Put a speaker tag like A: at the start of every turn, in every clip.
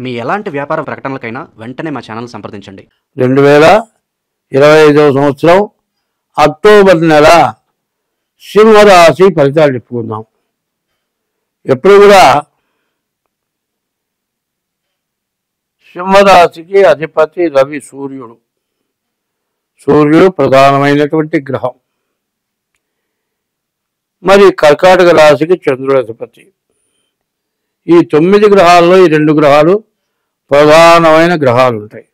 A: మీ ఎలాంటి వ్యాపార ప్రకటనలకైనా వెంటనే మా ఛానల్ సంప్రదించండి.
B: 2025వ సంవత్సరం అక్టోబర్ నెల సింహరాశి ఫలితాలు చెప్పుకుందాం. ఎప్పుడు కూడా సింహరాశికి అధిపతి రవి సూర్యుడు. సూర్యుడు ప్రధానమైనటువంటి గ్రహం. మరి కర్కాటక రాశికి చంద్రుడు అధిపతి. ఈ 9 గ్రహాల్లో ఈ 2 గ్రహాలు ప్రధానమైన గ్రహాలు ఉంటాయి.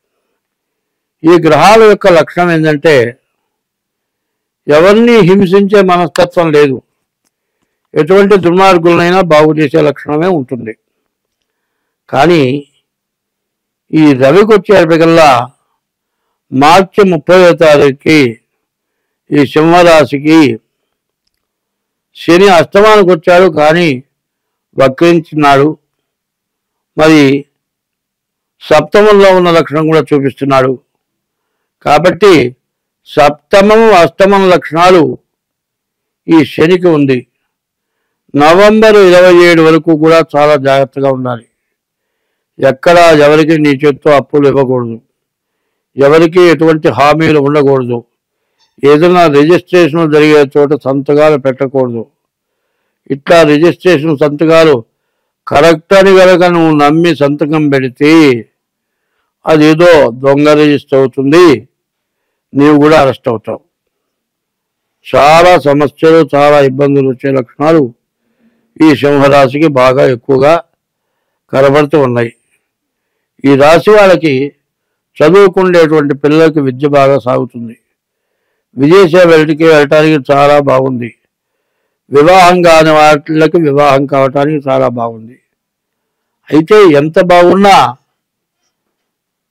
B: ఈ గ్రహాల యొక్క లక్షణం ఏంటంటే ఎవరిని హింసించే మనస్తత్వం లేదు. ఎటువంటి దుర్మార్గులనైనా బాగు చేసే లక్షణమే ఉంటుంది. కానీ ఈ రవికి వచ్చేటికల్లా మార్చి 30వ తారీఖుకి ఈ సింహరాశికి శని అష్టమానికి వచ్చాడు, కానీ వక్రించినాడు. మరి సప్తమంలో ఉన్న లక్షణం కూడా చూపిస్తున్నాడు. కాబట్టి సప్తమం అష్టమం లక్షణాలు ఈ శనికి ఉంది. నవంబర్ 27 వరకు కూడా చాలా జాగ్రత్తగా ఉండాలి. ఎక్కడ ఎవరికి నీ చేత్తో అప్పులు ఇవ్వకూడదు, ఎవరికి ఎటువంటి హామీలు ఉండకూడదు, ఏదైనా రిజిస్ట్రేషన్ జరిగే చోట సంతకాలు పెట్టకూడదు. ఇట్లా రిజిస్ట్రేషన్ సంతకాలు కరెక్ట్ అని కనుక నువ్వు నమ్మి సంతకం పెడితే అదేదో దొంగ రిజిస్టర్ అవుతుంది, నీవు కూడా అరెస్ట్ అవుతావు. చాలా సమస్యలు, చాలా ఇబ్బందులు వచ్చే లక్షణాలు ఈ సింహరాశికి బాగా ఎక్కువగా కనబడుతూ ఉన్నాయి. ఈ రాశి వాళ్ళకి చదువుకునేటువంటి పిల్లలకి విద్య బాగా సాగుతుంది. వెళ్ళటానికి చాలా బాగుంది. వివాహం కాని వాటికి వివాహం కావటానికి చాలా బాగుంది. అయితే ఎంత బాగున్నా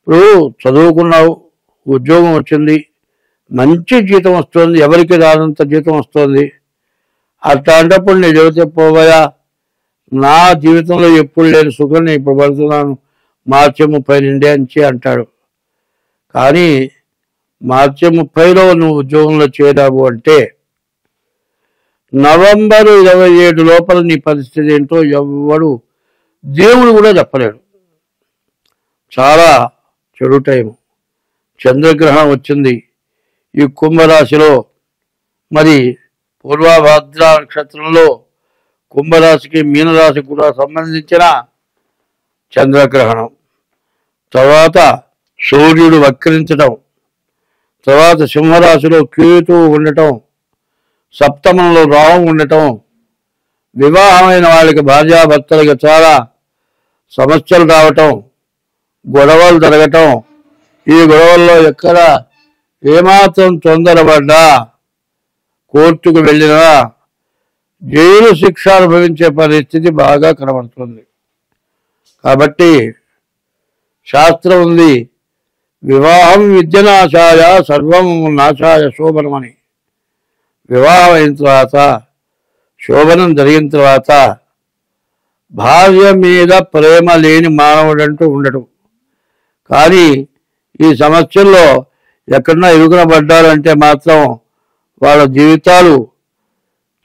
B: ఇప్పుడు చదువుకున్నావు, ఉద్యోగం వచ్చింది, మంచి జీతం వస్తుంది, ఎవరికి రానంత జీతం వస్తుంది. అట్లాంటప్పుడు నేను చెబితే పోవయా, నా జీవితంలో ఎప్పుడు లేని సుఖం నేను ఇప్పుడు పడుతున్నాను, మార్చి 30 నుండి అని అంటాడు. కానీ మార్చి 30లో నువ్వు ఉద్యోగంలో చేరావు అంటే నవంబర్ 27 లోపల నీ పరిస్థితి ఏంటో ఎవడు దేవుడు కూడా చెప్పలేడు. చాలా చెడు టైం. చంద్రగ్రహణం వచ్చింది ఈ కుంభరాశిలో. మరి పూర్వభద్ర నక్షత్రంలో కుంభరాశికి మీనరాశికి కూడా సంబంధించిన చంద్రగ్రహణం. తర్వాత సూర్యుడు వక్రించడం, తర్వాత సింహరాశిలో కేతువు ఉండటం, సప్తమంలో రాహు ఉండటం, వివాహమైన వాళ్ళకి భార్యాభర్తలకి చాలా సమస్యలు రావటం, గొడవలు జరగటం. ఈ గొడవల్లో ఎక్కడ ఏమాత్రం తొందరపడ్డా, కోర్టుకు వెళ్ళినా జైలు శిక్ష అనుభవించే పరిస్థితి బాగా కనబడుతుంది. కాబట్టి శాస్త్రం ఉంది, వివాహం విద్యనాశాయ సర్వం నాశాయ శోభనమని. వివాహం అయిన తర్వాత, శోభనం జరిగిన తర్వాత భార్య మీద ప్రేమ లేని మానవుడంటూ ఉండడు. కానీ ఈ సమస్యల్లో ఎక్కడన్నా ఇరుకున పడ్డారంటే మాత్రం వాళ్ళ జీవితాలు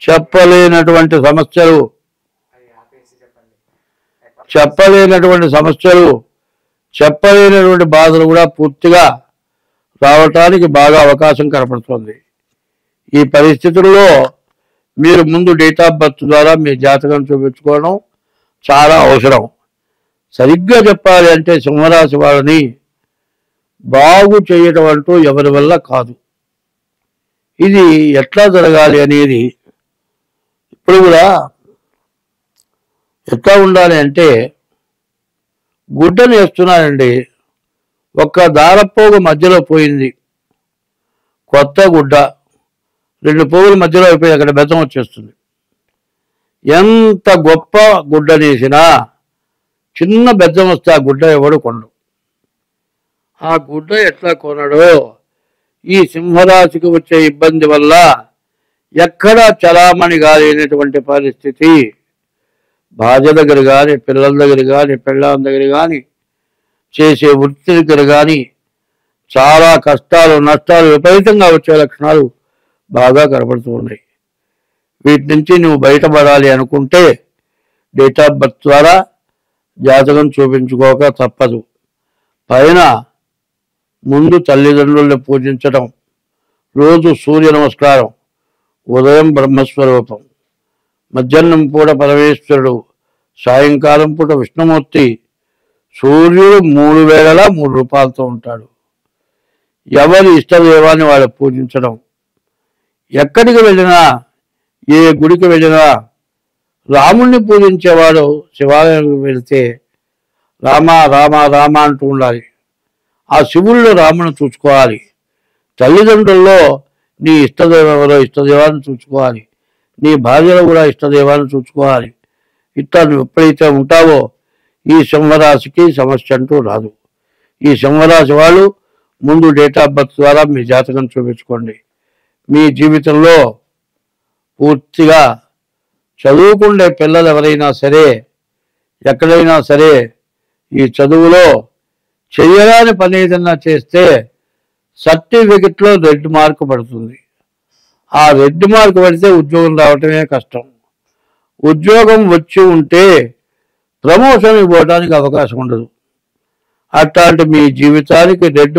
B: చెప్పలేనటువంటి సమస్యలు, చెప్పలేనటువంటి బాధలు కూడా పూర్తిగా రావటానికి బాగా అవకాశం కనపడుతుంది. ఈ పరిస్థితుల్లో మీరు ముందు డేట్ ఆఫ్ బర్త్ ద్వారా మీ జాతకం చూపించుకోవడం చాలా అవసరం. సరిగ్గా చెప్పాలి అంటే సింహరాశి వాళ్ళని బాగు చేయటం అంటూ ఎవరి వల్ల కాదు. ఇది ఎట్లా జరగాలి అనేది ఇప్పుడు కూడా ఎట్లా ఉండాలి అంటే, గుడ్డను వేస్తున్నానండి, ఒక్క దారపోగు మధ్యలో పోయింది, కొత్త గుడ్డ 2 పోగుల మధ్యలో అయిపోయి అక్కడ బెత్తం వచ్చేస్తుంది. ఎంత గొప్ప గుడ్డనేసినా చిన్న బెత్తం వస్తే ఆ గుడ్డ ఎవడు కొనడు. ఆ గుడ్డ ఎట్లా కొనడో ఈ సింహరాశికి వచ్చే ఇబ్బంది వల్ల ఎక్కడా చలామణి కాలేనటువంటి పరిస్థితి. భార్య దగ్గర కానీ, పిల్లల దగ్గర కానీ, పెళ్ళాం దగ్గర కానీ, చేసే వృత్తి దగ్గర కానీ చాలా కష్టాలు, నష్టాలు విపరీతంగా వచ్చే లక్షణాలు బాగా కనబడుతూ ఉన్నాయి. వీటి నుంచి నువ్వు బయటపడాలి అనుకుంటే డేట్ ఆఫ్ బర్త్ ద్వారా జాతకం చూపించుకోక తప్పదు. పైన ముందు తల్లిదండ్రుల్ని పూజించడం, రోజు సూర్య నమస్కారం, ఉదయం బ్రహ్మస్వరూపం, మధ్యాహ్నం పూట పరమేశ్వరుడు, సాయంకాలం పూట విష్ణుమూర్తి, సూర్యుడు 3 వేళలా 3 రూపాలతో ఉంటాడు. ఎవరి ఇష్టదేవాన్ని వాళ్ళు పూజించడం, ఎక్కడికి వెళ్ళినా ఏ గుడికి వెళ్ళినా రాముణ్ణి పూజించేవాడు శివాలయానికి వెళితే రామ రామ రామ అంటూ ఉండాలి. ఆ శివుల్లో రాముని చూసుకోవాలి. తల్లిదండ్రుల్లో నీ ఇష్టదేవలో ఇష్టదేవాన్ని చూసుకోవాలి. నీ భార్యలో కూడా ఇష్టదేవాన్ని చూసుకోవాలి. ఇట్లా నువ్వు ఎప్పుడైతే ఉంటావో ఈ సింహరాశికి సమస్య అంటూ రాదు. ఈ సింహరాశి వాళ్ళు ముందు డేట్ ఆఫ్ బర్త్ ద్వారా మీ జాతకం చూపించుకోండి. మీ జీవితంలో పూర్తిగా చదువుకుండే పిల్లలు ఎవరైనా సరే, ఎక్కడైనా సరే ఈ చదువులో చేయరాని పని ఏదన్నా చేస్తే సర్టిఫికెట్లో రెడ్ మార్క్ పడుతుంది. ఆ రెడ్ మార్క్ పడితే ఉద్యోగం రావటమే కష్టం. ఉద్యోగం వచ్చి ఉంటే ప్రమోషన్ ఇవ్వడానికి అవకాశం ఉండదు. అట్లాంటి మీ జీవితానికి రెడ్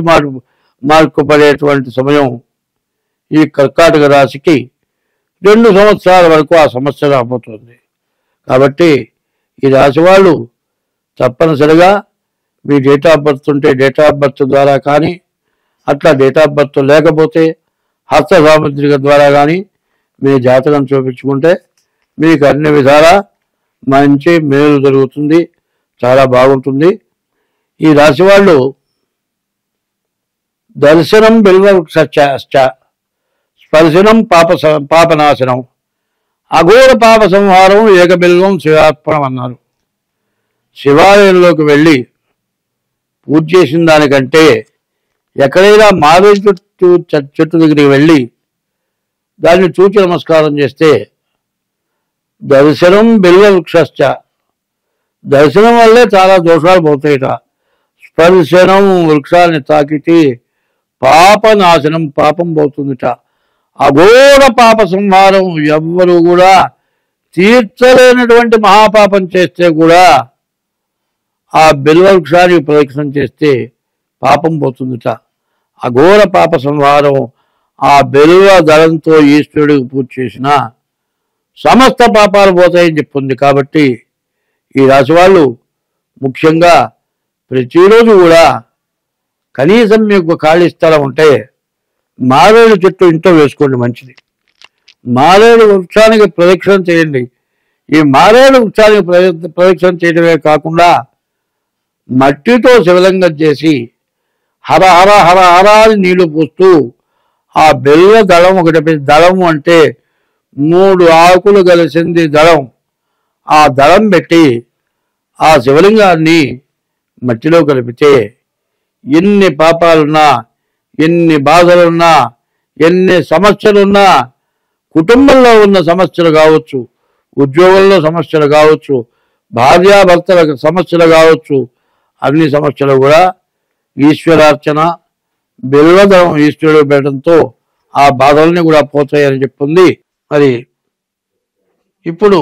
B: మార్కు పడేటువంటి సమయం ఈ కర్కాటక రాశికి 2 సంవత్సరాల వరకు ఆ సమస్య రాబోతుంది. కాబట్టి ఈ రాశి వాళ్ళు తప్పనిసరిగా మీ డేట్ ఆఫ్ బర్త్ ఉంటే డేట్ ఆఫ్ బర్త్ ద్వారా కానీ, అట్లా డేట్ ఆఫ్ బర్త్ లేకపోతే హస్త సాముద్రిక ద్వారా కానీ మీ జాతకం చూపించుకుంటే మీకు అన్ని విధాలా మంచి మేలు జరుగుతుంది. చాలా బాగుంటుంది. ఈ రాశి వాళ్ళు దర్శనం బిల్వవృక్ష స్పర్శనం పాపనాశనం, అఘోర పాప సంహారం, ఏకబిల్వం శివార్పణం అన్నారు. శివాలయంలోకి వెళ్ళి పూజ చేసిన దానికంటే ఎక్కడైనా మారేడు చెట్టు దగ్గరికి వెళ్ళి దాన్ని చూచి నమస్కారం చేస్తే దర్శనం బిల్వవృక్ష, దర్శనం వల్లే చాలా దోషాలు పోతాయిట. స్పర్శనం వృక్షాన్ని తాకితే పాపనాశనం, పాపం పోతుందిట. అఘోర పాప సంహారం, ఎవ్వరూ కూడా తీర్చలేనటువంటి మహాపాపం చేస్తే కూడా ఆ బిల్వవృక్షానికి ప్రదక్షిణం చేస్తే పాపం పోతుందిట. అఘోర పాప సంహారం, ఆ బిల్వ దళంతో ఈశ్వరుడికి పూజ చేసిన సమస్త పాపాలు పోతాయని చెప్తుంది. కాబట్టి ఈ రాశి వాళ్ళు ముఖ్యంగా ప్రతిరోజు కూడా కనీసం మీకు ఖాళీ స్థలం ఉంటే మారేడు చెట్టు ఇంట్లో వేసుకోండి, మంచిది. మారేడు వృక్షానికి ప్రదక్షిణ చేయండి. ఈ మారేడు వృక్షానికి ప్రదక్షిణ చేయడమే కాకుండా మట్టితో శివలింగం చేసి హర హర హర హర అని నీళ్లు పోస్తూ ఆ బెల్ల దళం ఒకటి, దళము అంటే 3 ఆకులు కలిసింది దళం, ఆ దళం పెట్టి ఆ శివలింగాన్ని మట్టిలో కలిపితే ఎన్ని పాపాలున్నా, ఎన్ని బాధలున్నా, ఎన్ని సమస్యలున్నా, కుటుంబంలో ఉన్న సమస్యలు కావచ్చు, ఉద్యోగంలో సమస్యలు కావచ్చు, భార్యాభర్తల సమస్యలు కావచ్చు, అన్ని సమస్యలు కూడా ఈశ్వరార్చన బిల్వదళం ఈశ్వరుడు పెట్టడంతో ఆ బాధల్ని కూడా పోతాయని చెప్తుంది. మరి ఇప్పుడు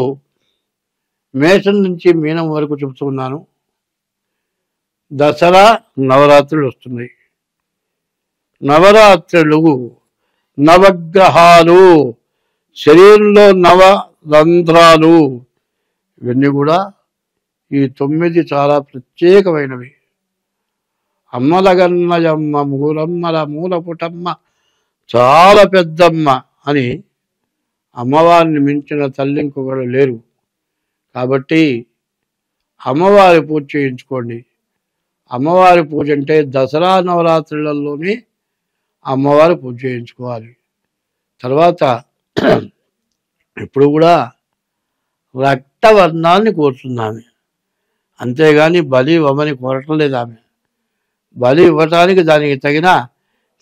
B: మేషం నుంచి మీనం వరకు చెబుతున్నాను. దసరా నవరాత్రులు వస్తున్నాయి. నవరాత్రులు నవగ్రహాలు, శరీరంలో నవరంధ్రాలు, ఇవన్నీ కూడా ఈ 9 చాలా ప్రత్యేకమైనవి. అమ్మలగన్నయమ్మ మూలమ్మల మూలపుటమ్మ చాలా పెద్దమ్మ అని అమ్మవారిని మించిన తల్లి ఇంకొకరు లేరు. కాబట్టి అమ్మవారి పూజ చేయించుకోండి. అమ్మవారి పూజ అంటే దసరా నవరాత్రులలోనే అమ్మవారి పూజ చేయించుకోవాలి. తర్వాత ఇప్పుడు కూడా రక్తవర్ణాన్ని కోరుతుంది. అంతేగాని బలి ఇవ్వమని కోరటం ఆమె. బలి ఇవ్వటానికి దానికి తగిన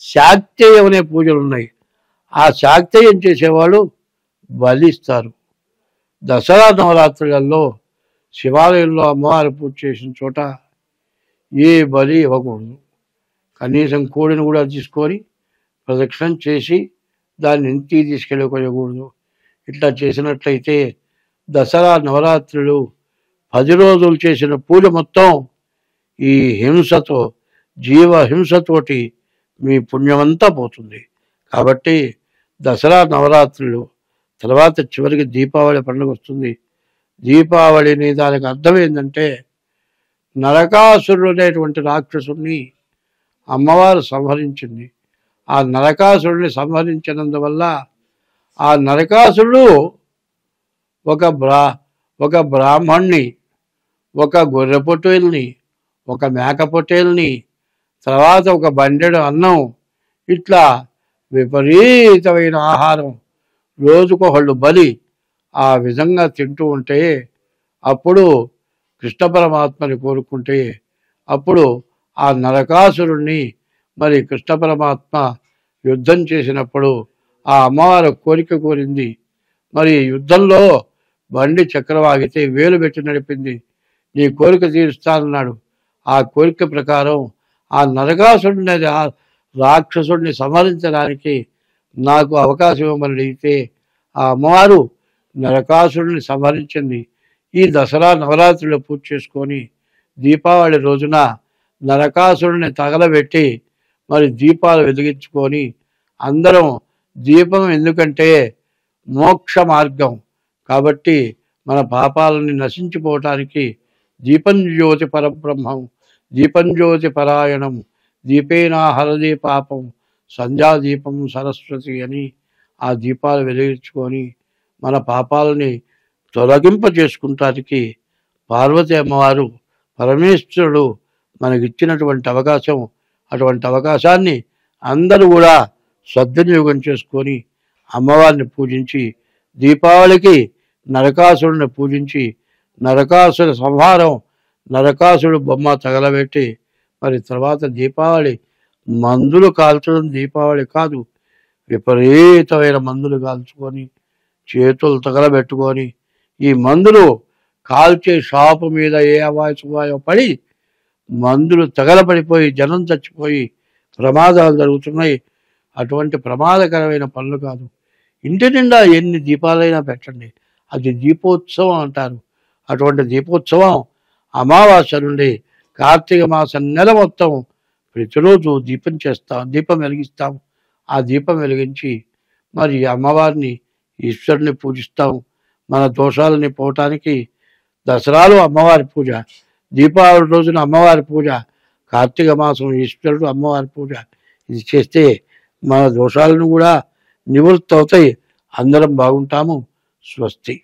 B: శాక్తేయం అనే పూజలు ఉన్నాయి. ఆ శాక్తేయం చేసేవాళ్ళు బలి ఇస్తారు. దసరా నవరాత్రులలో శివాలయంలో అమ్మవారి పూజ చేసిన చోట ఏ బలి ఇవ్వకూడదు. కనీసం కోడిని కూడా తీసుకొని ప్రదక్షిణం చేసి దాన్ని ఇంటికి తీసుకెళ్ళకూడదు. ఇట్లా చేసినట్లయితే దసరా నవరాత్రులు 10 రోజులు చేసిన పూజ మొత్తం ఈ హింసతో, జీవ హింసతోటి మీ పుణ్యమంతా పోతుంది. కాబట్టి దసరా నవరాత్రులు తర్వాత చివరికి దీపావళి పండుగ వస్తుంది. దీపావళిని దానికి అర్థం ఏంటంటే నరకాసురుడు అనేటువంటి రాక్షసుని అమ్మవారు సంహరించింది. ఆ నరకాసురుడిని సంహరించినందువల్ల ఆ నరకాసురుడు ఒక బ్రాహ్మణ్ణి, ఒక గొర్రె పొట్టేల్ని, ఒక మేక పొట్టేల్ని, తర్వాత ఒక బండెడు అన్నం, ఇట్లా విపరీతమైన ఆహారం రోజుకొకళ్ళు బలి ఆ విధంగా తింటూ ఉంటే అప్పుడు కృష్ణ పరమాత్మని కోరుకుంటే అప్పుడు ఆ నరకాసురుణ్ణి మరి కృష్ణ పరమాత్మ యుద్ధం చేసినప్పుడు ఆ అమ్మవారు కోరిక కోరింది. మరి యుద్ధంలో బండి చక్రవాగితే వేలు పెట్టి నడిపింది. నీ కోరిక తీరుస్తానన్నాడు. ఆ కోరిక ప్రకారం ఆ నరకాసురుడిని రాక్షసుడిని సంహరించడానికి నాకు అవకాశం ఇవ్వమని అడిగితే ఆ అమ్మవారు నరకాసురుడిని సంహరించింది. ఈ దసరా నవరాత్రులు పూజ చేసుకొని దీపావళి రోజున నరకాసురుడిని తగలబెట్టి మరి దీపాలు వెలిగించుకొని అందరం దీపం ఎందుకంటే మోక్ష మార్గం కాబట్టి మన పాపాలని నశించిపోవటానికి దీపం జ్యోతి పరబ్రహ్మం, దీపం జ్యోతి పరాయణం, దీపేనా హరదే పాపం, సంధ్యాదీపం సరస్వతి అని ఆ దీపాలు వెలిగించుకొని మన పాపాలని తొలగింప చేసుకుంటానికి పార్వతి అమ్మవారు పరమేశ్వరుడు మనకిచ్చినటువంటి అవకాశం. అటువంటి అవకాశాన్ని అందరూ కూడా సద్వినియోగం చేసుకొని అమ్మవారిని పూజించి దీపావళికి నరకాసురుడిని పూజించి నరకాసుర సంహారం, నరకాసురుడు బొమ్మ తగలబెట్టి మరి తర్వాత దీపావళి మందులు కాల్చడం దీపావళి కాదు, విపరీతమైన మందులు కాల్చుకొని చేతులు తగలబెట్టుకొని ఈ మందులు కాల్చే షాపు మీద ఏ అవాయో పడి మందులు తగలబడిపోయి జనం చచ్చిపోయి ప్రమాదాలు జరుగుతున్నాయి. అటువంటి ప్రమాదకరమైన పనులు కాదు. ఇంటి నిండా ఎన్ని దీపాలైనా పెట్టండి, అది దీపోత్సవం అంటారు. అటువంటి దీపోత్సవం అమావాస్య నుండి కార్తీక మాసం నెల మొత్తం ప్రతిరోజు దీపం వెలిగిస్తాం. ఆ దీపం వెలిగించి మరి అమ్మవారిని ఈశ్వరుని పూజిస్తాం. మన దోషాలని పోవటానికి దసరాలో అమ్మవారి పూజ, దీపావళి రోజున అమ్మవారి పూజ, కార్తీక మాసం ఈశ్వరుడు అమ్మవారి పూజ. ఇది చేస్తే మన దోషాలను కూడా నివృత్తి అవుతాయి. అందరం బాగుంటాము. స్వస్తి.